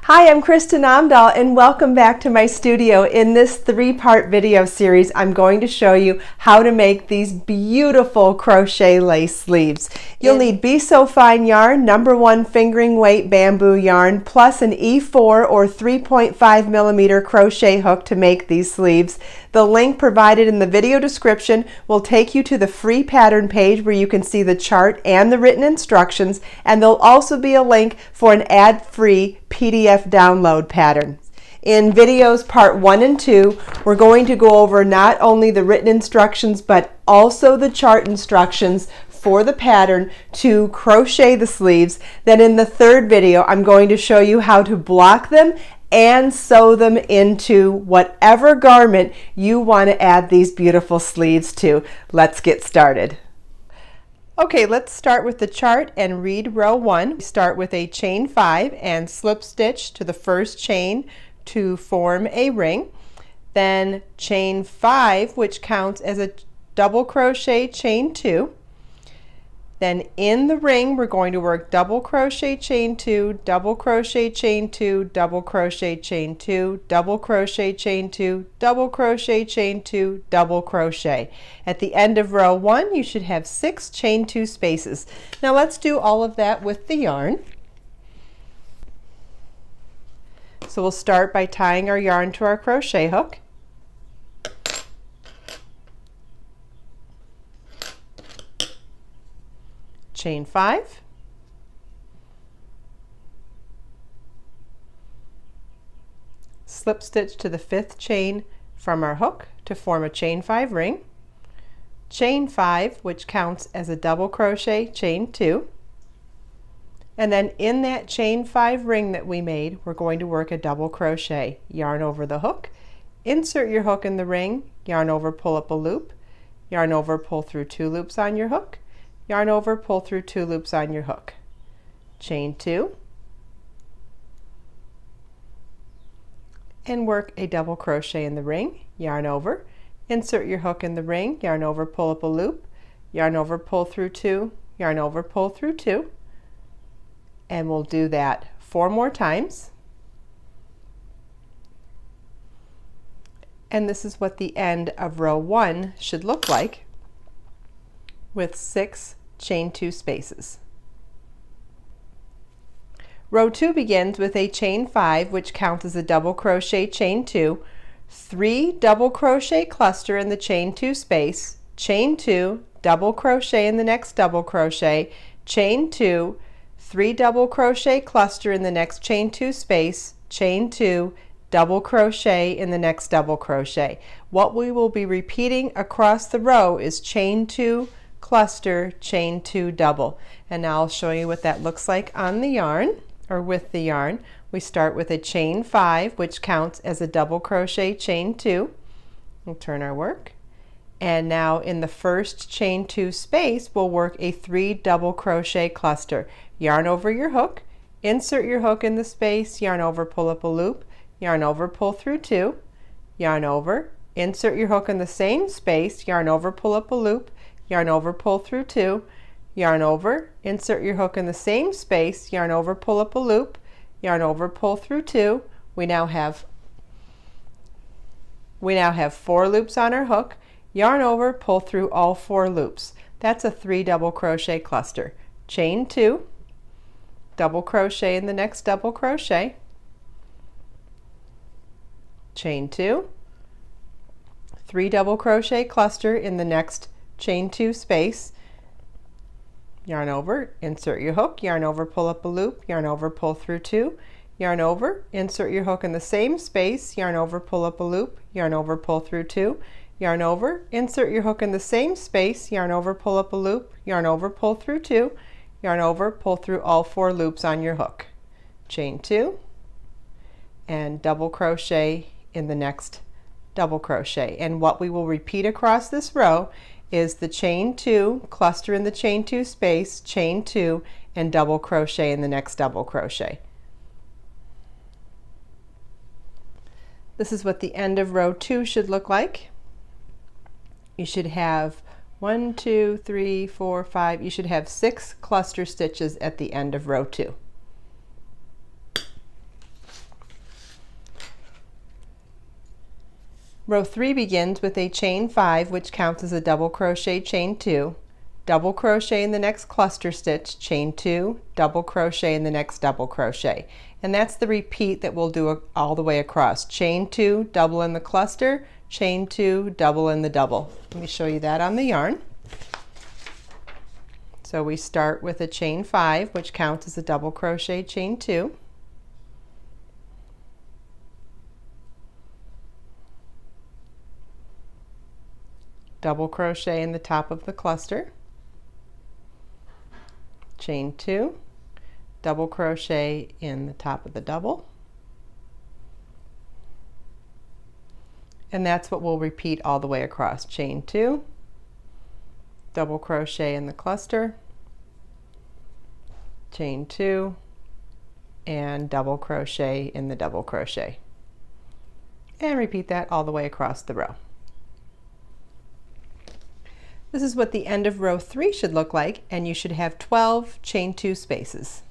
Hi, I'm Kristin Omdahl and welcome back to my studio. In this three-part video series, I'm going to show you how to make these beautiful crochet lace sleeves. You'll need Be So Fine yarn, #1 fingering weight bamboo yarn, plus an E4 or 3.5 millimeter crochet hook to make these sleeves. The link provided in the video description will take you to the free pattern page where you can see the chart and the written instructions, and there'll also be a link for an ad-free PDF download pattern. In videos part 1 and 2, we're going to go over not only the written instructions but also the chart instructions for the pattern to crochet the sleeves. Then in the third video, I'm going to show you how to block them and sew them into whatever garment you want to add these beautiful sleeves to. Let's get started. Okay, let's start with the chart and read row 1. We start with a chain 5 and slip stitch to the first chain to form a ring. Then chain 5, which counts as a double crochet chain 2. Then in the ring, we're going to work double crochet chain 2, double crochet chain 2, double crochet chain 2, double crochet chain 2, double crochet chain 2, double crochet. At the end of row 1, you should have 6 chain 2 spaces. Now let's do all of that with the yarn. So we'll start by tying our yarn to our crochet hook. Chain 5, slip stitch to the 5th chain from our hook to form a chain 5 ring, chain 5, which counts as a double crochet chain 2, and then in that chain 5 ring that we made, we're going to work a double crochet. Yarn over the hook, insert your hook in the ring, yarn over, pull up a loop, yarn over, pull through 2 loops on your hook, yarn over, pull through 2 loops on your hook, chain 2, and work a double crochet in the ring, yarn over, insert your hook in the ring, yarn over, pull up a loop, yarn over, pull through 2, yarn over, pull through 2, and we'll do that 4 more times. And this is what the end of row 1 should look like, with 6 chain 2 spaces. Row 2 begins with a chain 5, which counts as a double crochet chain 2, 3 double crochet cluster in the chain 2 space, chain 2, double crochet in the next double crochet, chain 2, 3 double crochet cluster in the next chain 2 space, chain 2, double crochet in the next double crochet. What we will be repeating across the row is chain 2, cluster, chain 2, double. And now I'll show you what that looks like on the yarn, or with the yarn. We start with a chain 5, which counts as a double crochet chain 2. We'll turn our work. And now in the first chain 2 space, we'll work a 3 double crochet cluster. Yarn over your hook, insert your hook in the space, yarn over, pull up a loop, yarn over, pull through 2, yarn over, insert your hook in the same space, yarn over, pull up a loop, yarn over, pull through 2, yarn over, insert your hook in the same space, yarn over, pull up a loop, yarn over, pull through 2. We now have 4 loops on our hook, yarn over, pull through all 4 loops. That's a 3 double crochet cluster. Chain 2, double crochet in the next double crochet, chain 2, 3 double crochet cluster in the next chain 2 space, yarn over, insert your hook, yarn over, pull up a loop, yarn over, pull through 2, yarn over, insert your hook in the same space, yarn over, pull up a loop, yarn over, pull through 2, yarn over, insert your hook in the same space, yarn over, pull up a loop, yarn over, pull through 2, yarn over, pull through all 4 loops on your hook, chain 2, and double crochet in the next double crochet. And what we will repeat across this row is the chain 2, cluster in the chain 2 space, chain 2, and double crochet in the next double crochet. This is what the end of row 2 should look like. You should have 1, 2, 3, 4, 5. You should have 6 cluster stitches at the end of row 2. Row 3 begins with a chain 5, which counts as a double crochet, chain 2, double crochet in the next cluster stitch, chain 2, double crochet in the next double crochet. And that's the repeat that we'll do all the way across. Chain 2, double in the cluster, chain 2, double in the double. Let me show you that on the yarn. So we start with a chain 5, which counts as a double crochet, chain 2. Double crochet in the top of the cluster, chain 2, double crochet in the top of the double, and that's what we'll repeat all the way across. Chain 2, double crochet in the cluster, chain 2, and double crochet in the double crochet, and repeat that all the way across the row. This is what the end of row 3 should look like, and you should have 12 chain 2 spaces.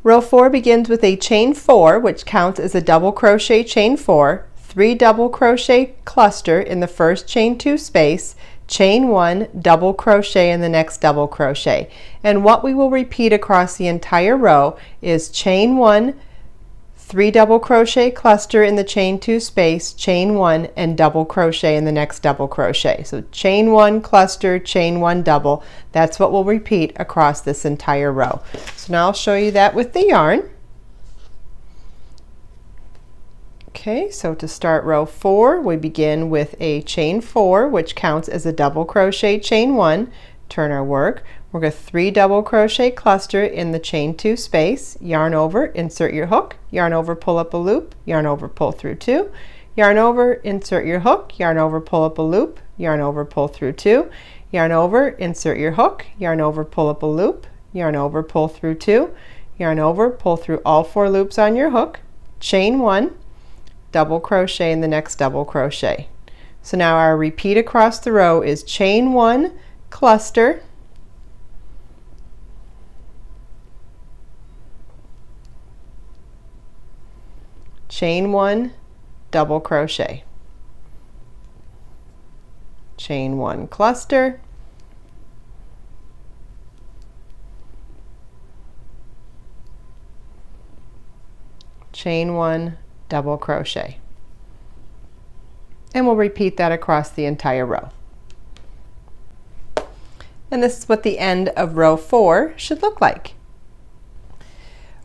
Row 4 begins with a chain 4, which counts as a double crochet, chain 4, 3 double crochet cluster in the first chain 2 space, chain 1, double crochet in the next double crochet. And what we will repeat across the entire row is chain 1, 3 double crochet cluster in the chain 2 space, chain 1, and double crochet in the next double crochet. So chain 1 cluster, chain 1 double. That's what we'll repeat across this entire row. So now I'll show you that with the yarn. Okay, so to start row 4, we begin with a chain 4, which counts as a double crochet, chain 1, turn our work. We're going to 3 double crochet cluster in the chain 2 space, yarn over, insert your hook, yarn over, pull up a loop, yarn over, pull through 2, yarn over, insert your hook, yarn over, pull up a loop, yarn over, pull through 2, yarn over, insert your hook, yarn over, pull up a loop, yarn over, pull through 2, yarn over, pull through all 4 loops on your hook, chain 1, double crochet in the next double crochet. So now our repeat across the row is chain 1 cluster, chain 1 double crochet, chain 1 cluster, chain 1 double crochet, and we'll repeat that across the entire row. And this is what the end of row 4 should look like.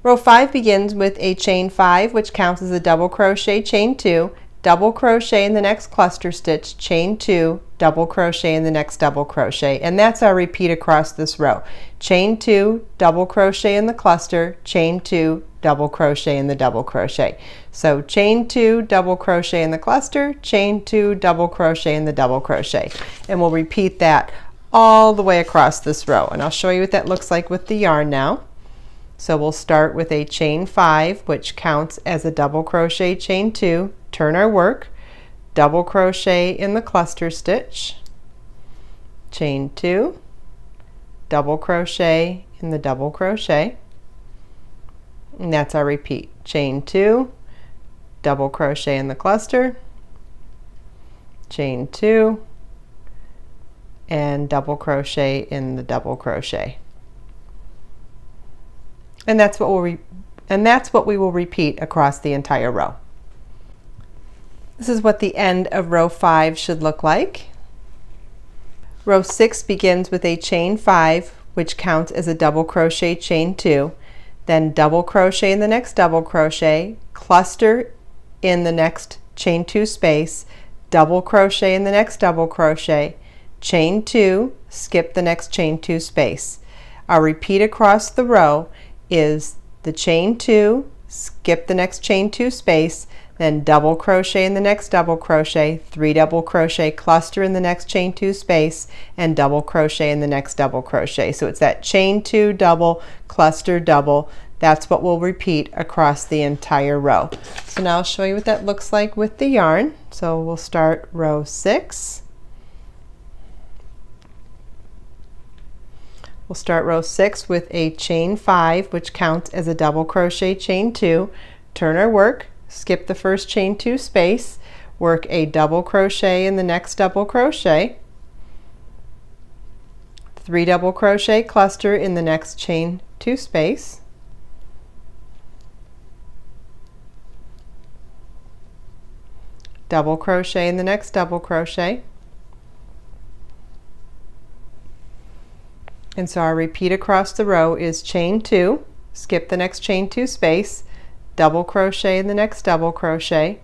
Row 5 begins with a chain 5, which counts as a double crochet, chain 2, double crochet in the next cluster stitch, chain 2, double crochet in the next double crochet, and that's our repeat across this row. Chain 2, double crochet in the cluster, chain 2, double crochet in the double crochet. So chain 2, double crochet in the cluster, chain 2, double crochet in the double crochet, and we'll repeat that all the way across this row, and I'll show you what that looks like with the yarn now. So we'll start with a chain 5, which counts as a double crochet, chain 2, turn our work, double crochet in the cluster stitch, chain 2, double crochet in the double crochet, and that's our repeat. Chain 2, double crochet in the cluster, chain 2, and double crochet in the double crochet. And that's what we will repeat across the entire row. This is what the end of row 5 should look like. Row 6 begins with a chain 5, which counts as a double crochet, chain 2, then double crochet in the next double crochet, cluster in the next chain 2 space, double crochet in the next double crochet, chain 2, skip the next chain 2 space. Our repeat across the row is the chain 2, skip the next chain 2 space, then double crochet in the next double crochet, 3 double crochet, cluster in the next chain 2 space, and double crochet in the next double crochet. So it's that chain 2 double, cluster double. That's what we'll repeat across the entire row. So now I'll show you what that looks like with the yarn. So we'll start row 6. We'll start row 6 with a chain 5, which counts as a double crochet, chain 2, turn our work, skip the first chain 2 space, work a double crochet in the next double crochet, 3 double crochet cluster in the next chain 2 space, double crochet in the next double crochet, and so our repeat across the row is chain 2, skip the next chain 2 space, double crochet in the next double crochet,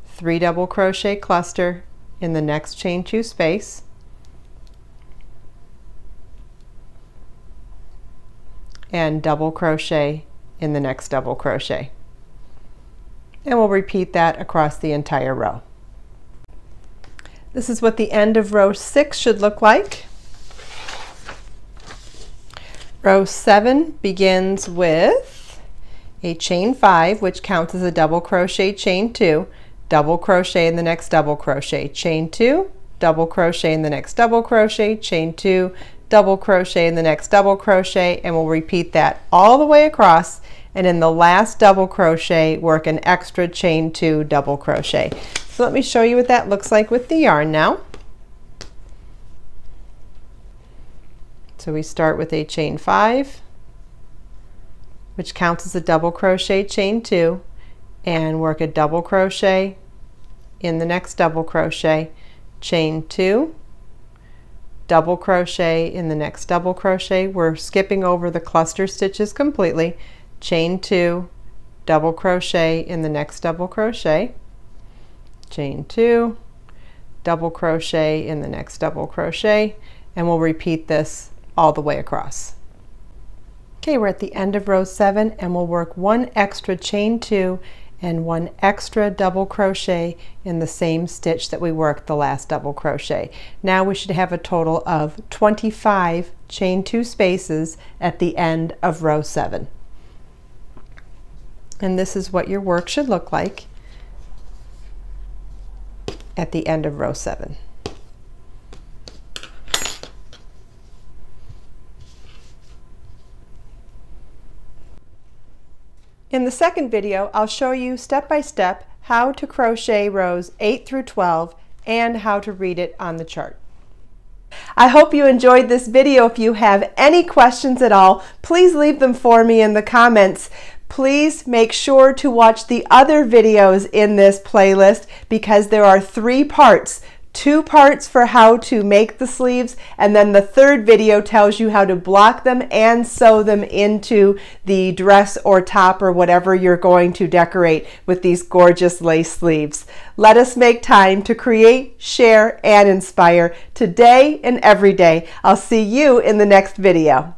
3 double crochet cluster in the next chain 2 space, and double crochet in the next double crochet. And we'll repeat that across the entire row. This is what the end of row 6 should look like. Row 7 begins with a chain 5, which counts as a double crochet chain 2, double crochet in the next double crochet, chain 2, double crochet in the next double crochet, chain 2, double crochet in the next double crochet, and we'll repeat that all the way across, and in the last double crochet work an extra chain 2 double crochet. So let me show you what that looks like with the yarn now. So we start with a chain 5, which counts as a double crochet chain 2, and work a double crochet in the next double crochet, chain 2, double crochet in the next double crochet. We're skipping over the cluster stitches completely, chain 2, double crochet in the next double crochet, chain 2, double crochet in the next double crochet, and we'll repeat this all the way across. Okay, we're at the end of row 7, and we'll work 1 extra chain 2 and 1 extra double crochet in the same stitch that we worked the last double crochet. Now we should have a total of 25 chain 2 spaces at the end of row 7. And this is what your work should look like at the end of row 7. In the second video, I'll show you step by step how to crochet rows 8 through 12 and how to read it on the chart. I hope you enjoyed this video. If you have any questions at all, please leave them for me in the comments. Please make sure to watch the other videos in this playlist because there are 3 parts. 2 parts for how to make the sleeves, and then the third video tells you how to block them and sew them into the dress or top or whatever you're going to decorate with these gorgeous lace sleeves. Let us make time to create, share, and inspire today and every day. I'll see you in the next video.